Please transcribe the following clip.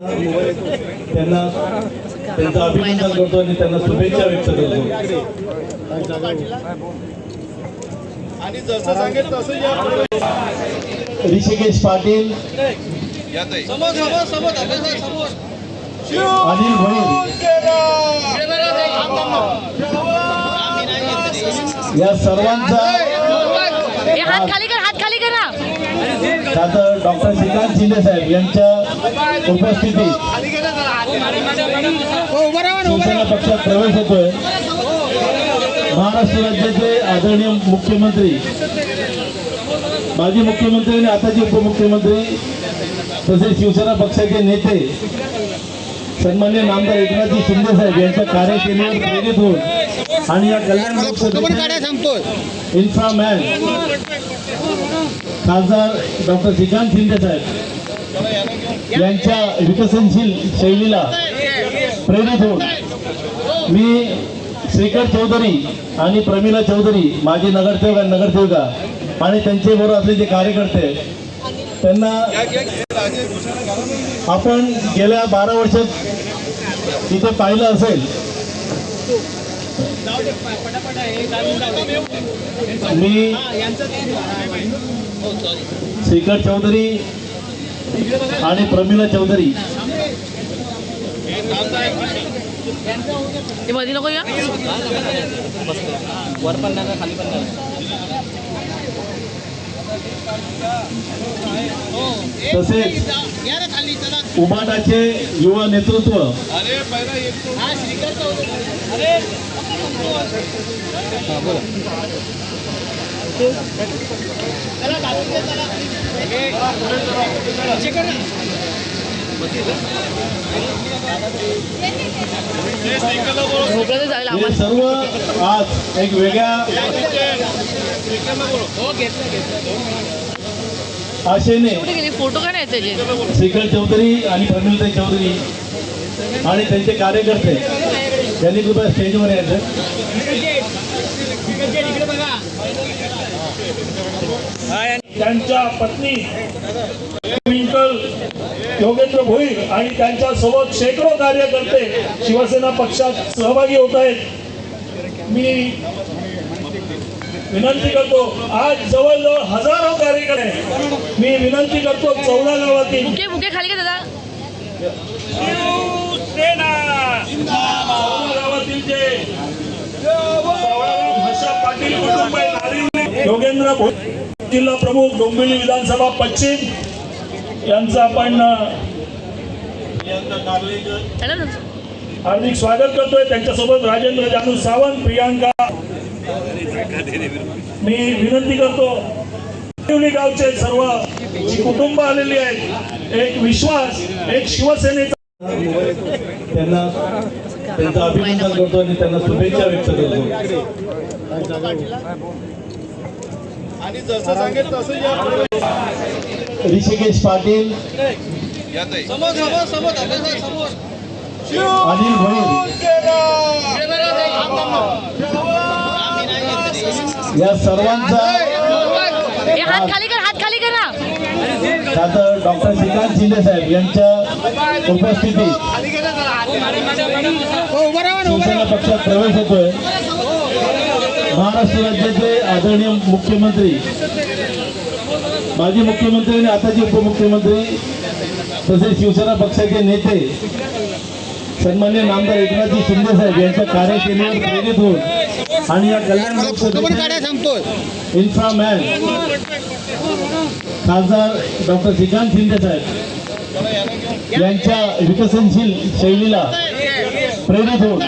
त्यांना त्यांचं अभिनंदन करतो आणि त्यांना शुभेच्छा व्यक्त करतो. आणि जसं सांगेल तसं ऋषिकेश पाटील, अनिल भोईर या सर्वांचा हात खाली कर ना. डॉक्टर श्रीकांत शिंदे साहेब यांच्या उपस्थितीत शिवसेना पक्षात प्रवेश होतोय. महाराष्ट्र राज्याचे आदरणीय मुख्यमंत्री, माजी मुख्यमंत्री आणि आताचे उपमुख्यमंत्री तसेच शिवसेना पक्षाचे नेते सन्माननीय नामदार एकनाथजी शिंदे साहेब यांच्या कार्यशैलीवर प्रेरित होऊन आणि या कल्याण इन्फ्रामॅन खासदार डॉक्टर श्रीकांत शिंदे साहेब यांच्या विकसनशील शैलीला प्रेरित होऊन मी श्रीकर चौधरी आणि प्रमिला चौधरी माजी नगरसेविका आणि त्यांचे बरोबर असले जे कार्यकर्ते त्यांना आपण गेल्या 12 वर्षात इथे पाहिलं असेल. मी श्रीकर चौधरी आणि प्रमिला चौधरी मध्ये नको या वर पण नका खाली पण नका. तसेच उबाटाचे युवा नेतृत्व हे सर्व आज एक वेगळ्या आशेने फोटो का नाही श्रीकर चौधरी आणि प्रमिलताई चौधरी आणि त्यांचे कार्यकर्ते यांनी कृपया स्टेजवर यायचं. त्यांच्या पत्नी ट्विंकल योगेंद्र भोईर आणि त्यांच्या सोबत शेकडो कार्यकर्ते शिवसेना पक्षात सहभागी होत आहेत. मी विनंती करतो, आज जवळजवळ हजारो कार्यकर्ते, मी विनंती करतो 14 गावातील मुके खाली का दादा गावातील जे भाषा पाटील कुटुंब योगेंद्र भोईर जिल्हा प्रमुख डोंबिवली विधानसभा पश्चिम यांचं आपण हार्दिक स्वागत करतोय. त्यांच्यासोबत राजेंद्र जानू सावंत, प्रियांका. मी विनंती करतो गावचे सर्व जी कुटुंब आलेली आहेत, एक विश्वास, एक शिवसेनेचा त्यांना त्यांचं अभिनंदन करतो आणि त्यांना शुभेच्छा व्यक्त करतो. आणि जसं सांगेल तसं ऋषिकेश पाटील, अनिल भोईर या सर्वांचा हात खाली कर ना. डॉक्टर श्रीकांत शिंदे साहेब यांच्या उपस्थितीत शिवसेना पक्षात प्रवेश होतोय. महाराष्ट्र राज्याचे आदरणीय मुख्यमंत्री, माजी मुख्यमंत्री आणि आताचे उपमुख्यमंत्री तसेच शिवसेना पक्षाचे नेते सन्माननीय नामदार एकनाथजी शिंदे साहेब यांच्या कार्यशैलीवर प्रेरित होऊन आणि या कल्याण इन्फ्रामॅन खासदार डॉक्टर श्रीकांत शिंदे साहेब यांच्या विकसनशील शैलीला प्रेरित होऊन